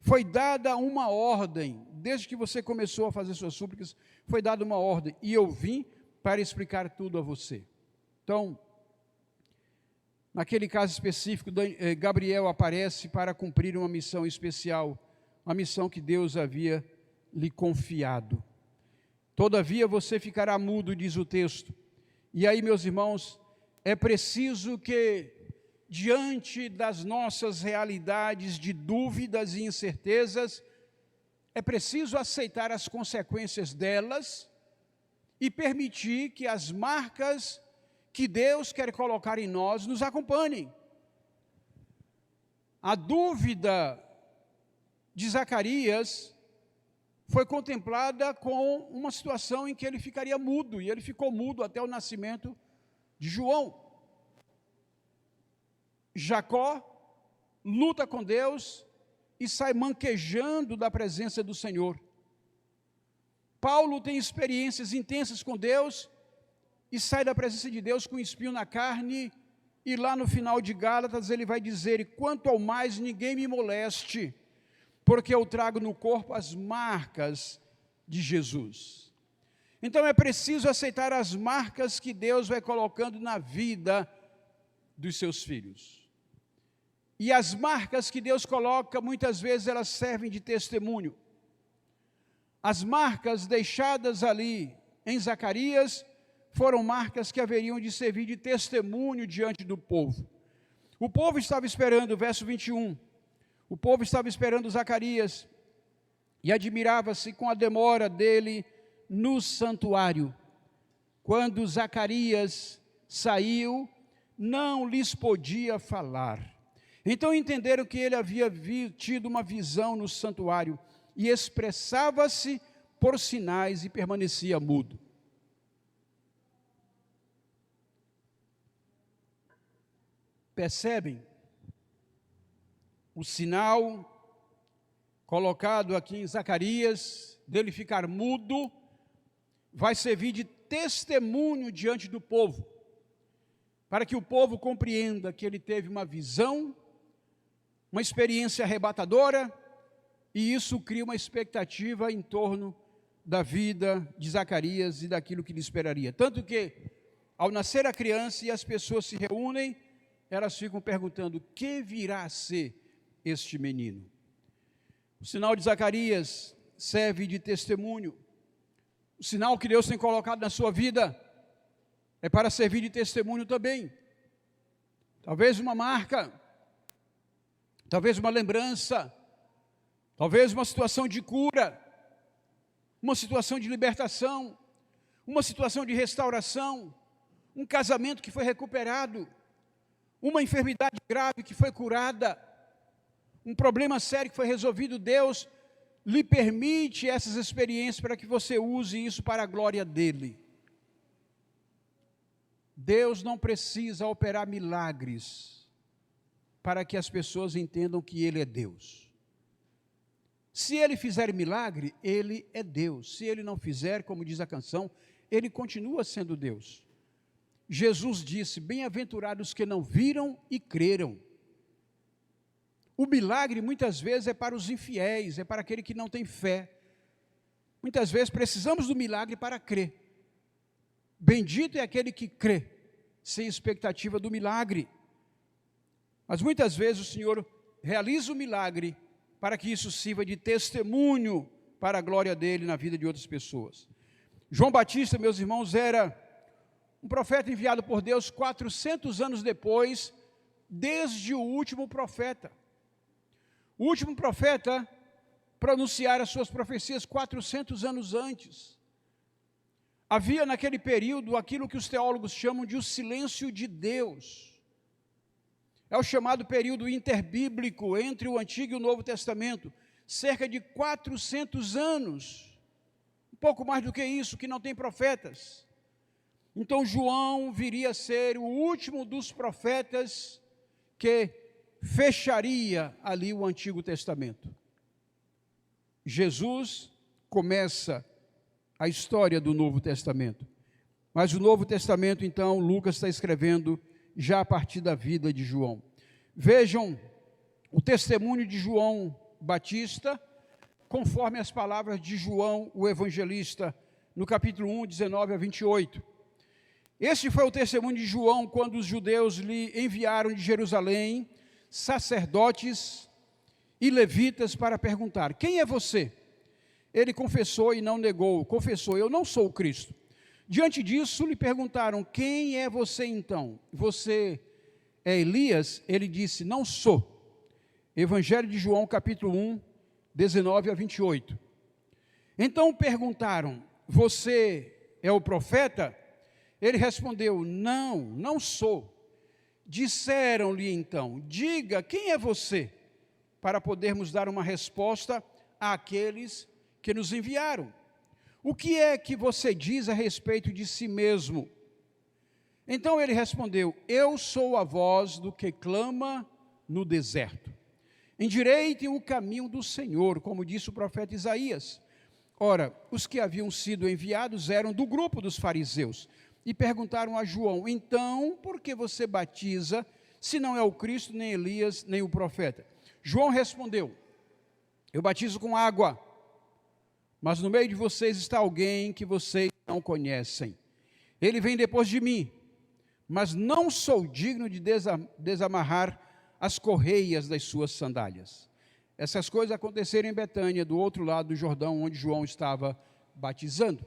Foi dada uma ordem, desde que você começou a fazer suas súplicas, foi dada uma ordem, e eu vim para explicar tudo a você. Então, naquele caso específico, Gabriel aparece para cumprir uma missão especial, uma missão que Deus havia lhe confiado. Todavia você ficará mudo, diz o texto. E aí, meus irmãos, é preciso que, diante das nossas realidades de dúvidas e incertezas, é preciso aceitar as consequências delas e permitir que as marcas que Deus quer colocar em nós nos acompanhem. A dúvida de Zacarias foi contemplada com uma situação em que ele ficaria mudo, e ele ficou mudo até o nascimento de João. Jacó luta com Deus e sai manquejando da presença do Senhor. Paulo tem experiências intensas com Deus e sai da presença de Deus com um espinho na carne, e lá no final de Gálatas ele vai dizer: quanto ao mais ninguém me moleste, porque eu trago no corpo as marcas de Jesus. Então é preciso aceitar as marcas que Deus vai colocando na vida dos seus filhos. E as marcas que Deus coloca, muitas vezes elas servem de testemunho. As marcas deixadas ali em Zacarias foram marcas que haveriam de servir de testemunho diante do povo. O povo estava esperando, verso 21, o povo estava esperando Zacarias e admirava-se com a demora dele no santuário. Quando Zacarias saiu, não lhes podia falar. Então entenderam que ele havia tido uma visão no santuário e expressava-se por sinais e permanecia mudo. Percebem? O sinal colocado aqui em Zacarias, dele ficar mudo, vai servir de testemunho diante do povo, para que o povo compreenda que ele teve uma visão, uma experiência arrebatadora, e isso cria uma expectativa em torno da vida de Zacarias e daquilo que lhe esperaria. Tanto que, ao nascer a criança e as pessoas se reúnem, elas ficam perguntando: que virá a ser este menino? O sinal de Zacarias serve de testemunho. O sinal que Deus tem colocado na sua vida é para servir de testemunho também. Talvez uma marca, talvez uma lembrança, talvez uma situação de cura, uma situação de libertação, uma situação de restauração, um casamento que foi recuperado, uma enfermidade grave que foi curada, um problema sério que foi resolvido. Deus lhe permite essas experiências para que você use isso para a glória dele. Deus não precisa operar milagres para que as pessoas entendam que ele é Deus. Se ele fizer milagre, ele é Deus. Se ele não fizer, como diz a canção, ele continua sendo Deus. Jesus disse: bem-aventurados que não viram e creram. O milagre muitas vezes é para os infiéis, é para aquele que não tem fé. Muitas vezes precisamos do milagre para crer. Bendito é aquele que crê, sem expectativa do milagre. Mas muitas vezes o Senhor realiza o milagre para que isso sirva de testemunho para a glória dele na vida de outras pessoas. João Batista, meus irmãos, era um profeta enviado por Deus 400 anos depois, desde o último profeta. O último profeta pronunciara as suas profecias 400 anos antes. Havia naquele período aquilo que os teólogos chamam de o silêncio de Deus. É o chamado período interbíblico entre o Antigo e o Novo Testamento, cerca de 400 anos, um pouco mais do que isso, que não tem profetas. Então João viria a ser o último dos profetas que fecharia ali o Antigo Testamento. Jesus começa a história do Novo Testamento. Mas o Novo Testamento, então, Lucas está escrevendo já a partir da vida de João. Vejam o testemunho de João Batista, conforme as palavras de João, o evangelista, no capítulo 1, 19 a 28. Este foi o testemunho de João quando os judeus lhe enviaram de Jerusalém sacerdotes e levitas para perguntar: quem é você? Ele confessou e não negou, confessou: eu não sou o Cristo. Diante disso lhe perguntaram: quem é você então? Você é Elias? Ele disse: não sou. Evangelho de João, capítulo 1, 19 a 28. Então perguntaram: você é o profeta? Ele respondeu: não sou. Disseram-lhe então: diga, quem é você? Para podermos dar uma resposta àqueles que nos enviaram. O que é que você diz a respeito de si mesmo? Então ele respondeu: eu sou a voz do que clama no deserto. Endireitem o caminho do Senhor, como disse o profeta Isaías. Ora, os que haviam sido enviados eram do grupo dos fariseus e perguntaram a João: então, por que você batiza, se não é o Cristo, nem Elias, nem o profeta? João respondeu: eu batizo com água, mas no meio de vocês está alguém que vocês não conhecem. Ele vem depois de mim, mas não sou digno de desamarrar as correias das suas sandálias. Essas coisas aconteceram em Betânia, do outro lado do Jordão, onde João estava batizando.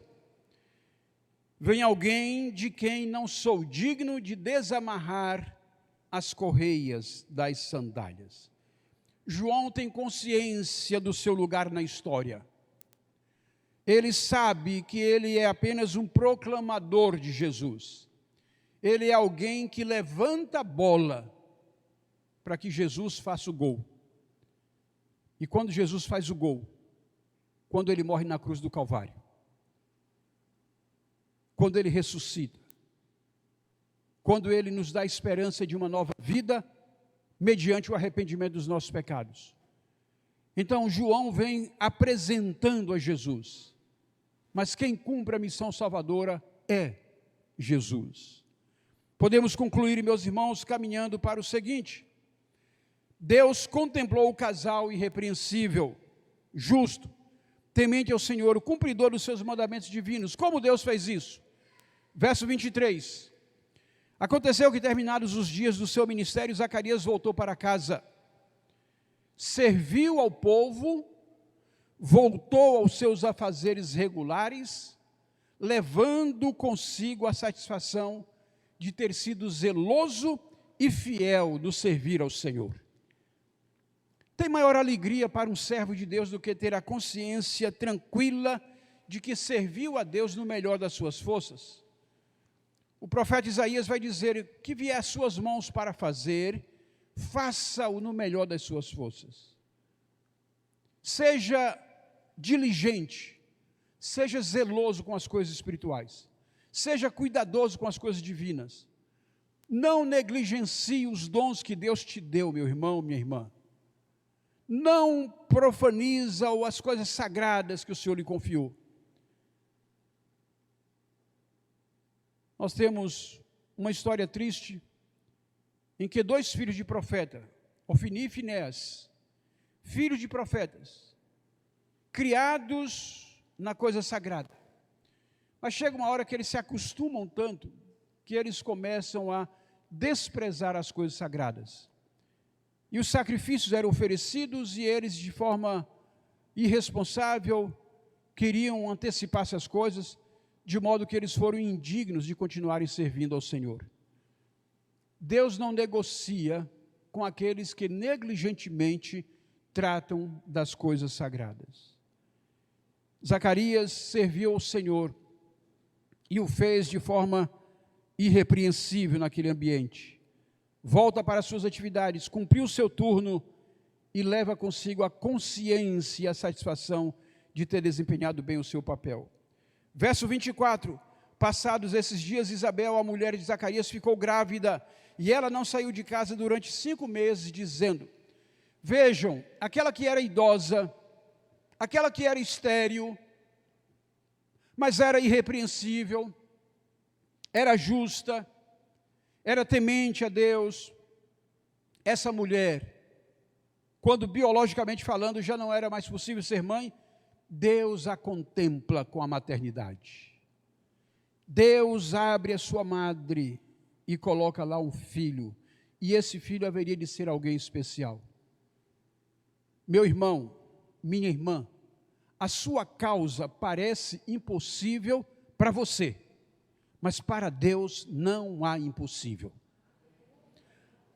Vem alguém de quem não sou digno de desamarrar as correias das sandálias. João tem consciência do seu lugar na história. Ele sabe que ele é apenas um proclamador de Jesus. Ele é alguém que levanta a bola para que Jesus faça o gol. E quando Jesus faz o gol, quando ele morre na cruz do Calvário, quando ele ressuscita, quando ele nos dá a esperança de uma nova vida, mediante o arrependimento dos nossos pecados. Então João vem apresentando a Jesus, mas quem cumpre a missão salvadora é Jesus. Podemos concluir, meus irmãos, caminhando para o seguinte: Deus contemplou o casal irrepreensível, justo, temente ao Senhor, o cumpridor dos seus mandamentos divinos. Como Deus fez isso? Verso 23. Aconteceu que, terminados os dias do seu ministério, Zacarias voltou para casa, serviu ao povo, voltou aos seus afazeres regulares, levando consigo a satisfação de ter sido zeloso e fiel no servir ao Senhor. Tem maior alegria para um servo de Deus do que ter a consciência tranquila de que serviu a Deus no melhor das suas forças? O profeta Isaías vai dizer: que vier às suas mãos para fazer, faça-o no melhor das suas forças. Seja diligente, seja zeloso com as coisas espirituais, seja cuidadoso com as coisas divinas. Não negligencie os dons que Deus te deu, meu irmão, minha irmã. Não profaniza as coisas sagradas que o Senhor lhe confiou. Nós temos uma história triste em que dois filhos de profeta, Ofni e Finéas, filhos de profetas, criados na coisa sagrada, mas chega uma hora que eles se acostumam tanto que eles começam a desprezar as coisas sagradas. E os sacrifícios eram oferecidos e eles, de forma irresponsável, queriam antecipar-se as coisas, de modo que eles foram indignos de continuarem servindo ao Senhor. Deus não negocia com aqueles que negligentemente tratam das coisas sagradas. Zacarias serviu ao Senhor e o fez de forma irrepreensível naquele ambiente. Volta para as suas atividades, cumpriu o seu turno e leva consigo a consciência e a satisfação de ter desempenhado bem o seu papel. Verso 24, passados esses dias, Isabel, a mulher de Zacarias, ficou grávida, e ela não saiu de casa durante 5 meses, dizendo: vejam, aquela que era idosa, aquela que era estéril, mas era irrepreensível, era justa, era temente a Deus, essa mulher, quando biologicamente falando já não era mais possível ser mãe, Deus a contempla com a maternidade. Deus abre a sua madre e coloca lá um filho, e esse filho haveria de ser alguém especial. Meu irmão, minha irmã, a sua causa parece impossível para você, mas para Deus não há impossível.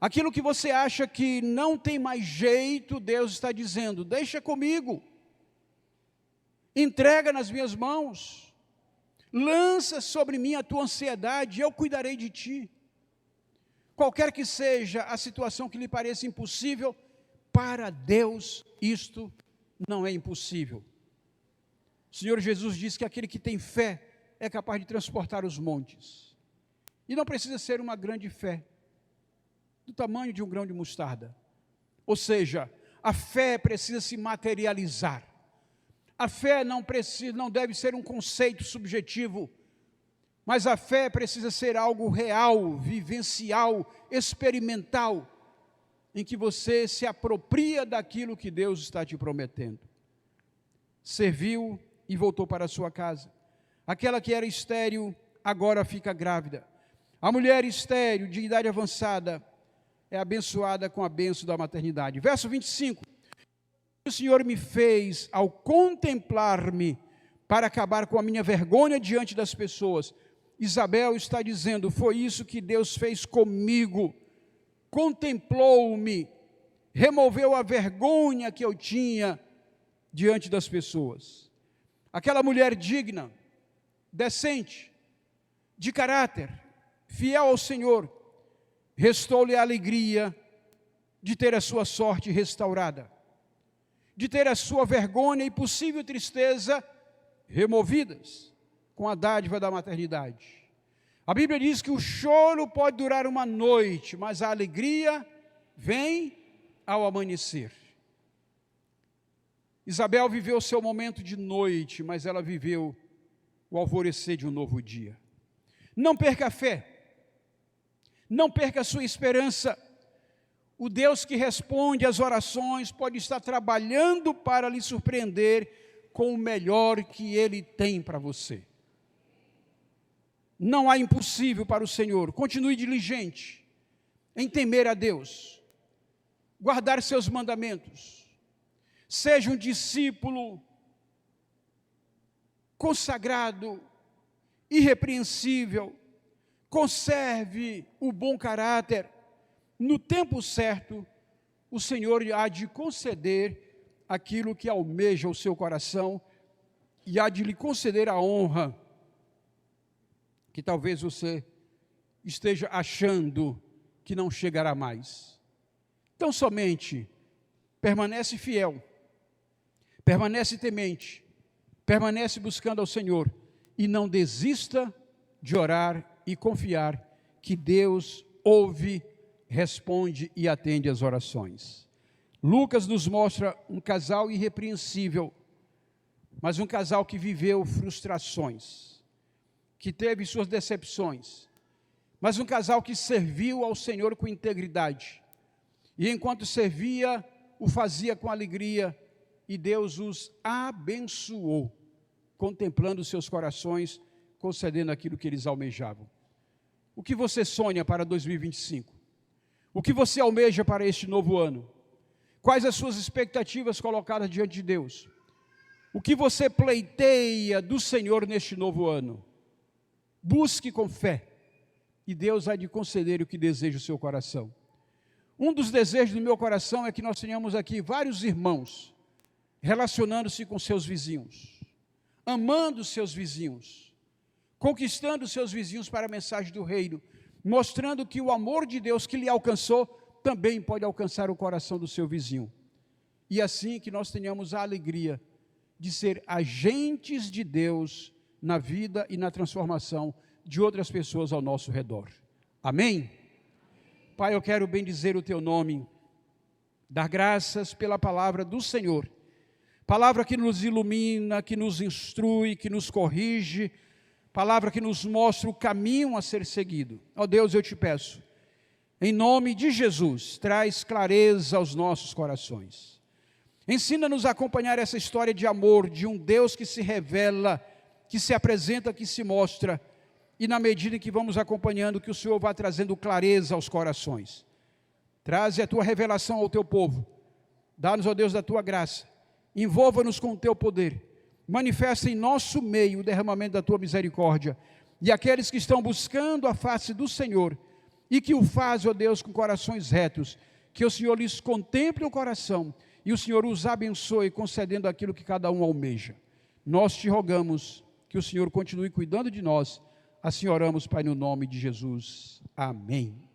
Aquilo que você acha que não tem mais jeito, Deus está dizendo: deixa comigo, entrega nas minhas mãos, lança sobre mim a tua ansiedade, eu cuidarei de ti. Qualquer que seja a situação que lhe pareça impossível, para Deus isto não é impossível. O Senhor Jesus disse que aquele que tem fé é capaz de transportar os montes. E não precisa ser uma grande fé, do tamanho de um grão de mostarda. Ou seja, a fé precisa se materializar. A fé não deve ser um conceito subjetivo, mas a fé precisa ser algo real, vivencial, experimental, em que você se apropria daquilo que Deus está te prometendo. Serviu e voltou para a sua casa. Aquela que era estéril, agora fica grávida. A mulher estéril, de idade avançada, é abençoada com a bênção da maternidade. Verso 25. O Senhor me fez ao contemplar-me para acabar com a minha vergonha diante das pessoas. Isabel está dizendo, foi isso que Deus fez comigo. Contemplou-me, removeu a vergonha que eu tinha diante das pessoas. Aquela mulher digna, decente, de caráter, fiel ao Senhor, restou-lhe a alegria de ter a sua sorte restaurada, de ter a sua vergonha e possível tristeza removidas com a dádiva da maternidade. A Bíblia diz que o choro pode durar uma noite, mas a alegria vem ao amanhecer. Isabel viveu o seu momento de noite, mas ela viveu o alvorecer de um novo dia. Não perca a fé, não perca a sua esperança. O Deus que responde às orações pode estar trabalhando para lhe surpreender com o melhor que Ele tem para você. Não há impossível para o Senhor. Continue diligente em temer a Deus, guardar seus mandamentos. Seja um discípulo consagrado, irrepreensível. Conserve o bom caráter. No tempo certo, o Senhor há de conceder aquilo que almeja o seu coração e há de lhe conceder a honra que talvez você esteja achando que não chegará mais. Então somente permanece fiel, permanece temente, permanece buscando ao Senhor e não desista de orar e confiar que Deus ouve, responde e atende às orações. Lucas nos mostra um casal irrepreensível, mas um casal que viveu frustrações, que teve suas decepções, mas um casal que serviu ao Senhor com integridade, e enquanto servia, o fazia com alegria, e Deus os abençoou, contemplando seus corações, concedendo aquilo que eles almejavam. O que você sonha para 2025? O que você almeja para este novo ano? Quais as suas expectativas colocadas diante de Deus? O que você pleiteia do Senhor neste novo ano? Busque com fé, e Deus há de conceder o que deseja o seu coração. Um dos desejos do meu coração é que nós tenhamos aqui vários irmãos, relacionando-se com seus vizinhos, amando seus vizinhos, conquistando seus vizinhos para a mensagem do reino, mostrando que o amor de Deus que lhe alcançou, também pode alcançar o coração do seu vizinho. E assim que nós tenhamos a alegria de ser agentes de Deus na vida e na transformação de outras pessoas ao nosso redor. Amém? Pai, eu quero bendizer o Teu nome, dar graças pela palavra do Senhor, palavra que nos ilumina, que nos instrui, que nos corrige, palavra que nos mostra o caminho a ser seguido. Ó Deus, eu te peço, em nome de Jesus, traz clareza aos nossos corações. Ensina-nos a acompanhar essa história de amor, de um Deus que se revela, que se apresenta, que se mostra, e na medida em que vamos acompanhando, que o Senhor vá trazendo clareza aos corações. Traze a Tua revelação ao Teu povo. Dá-nos, ó Deus, da Tua graça. Envolva-nos com o Teu poder. Manifesta em nosso meio o derramamento da Tua misericórdia. E aqueles que estão buscando a face do Senhor, e que o fazem, ó Deus, com corações retos, que o Senhor lhes contemple o coração, e o Senhor os abençoe, concedendo aquilo que cada um almeja. Nós te rogamos que o Senhor continue cuidando de nós. Assim oramos, Pai, no nome de Jesus. Amém.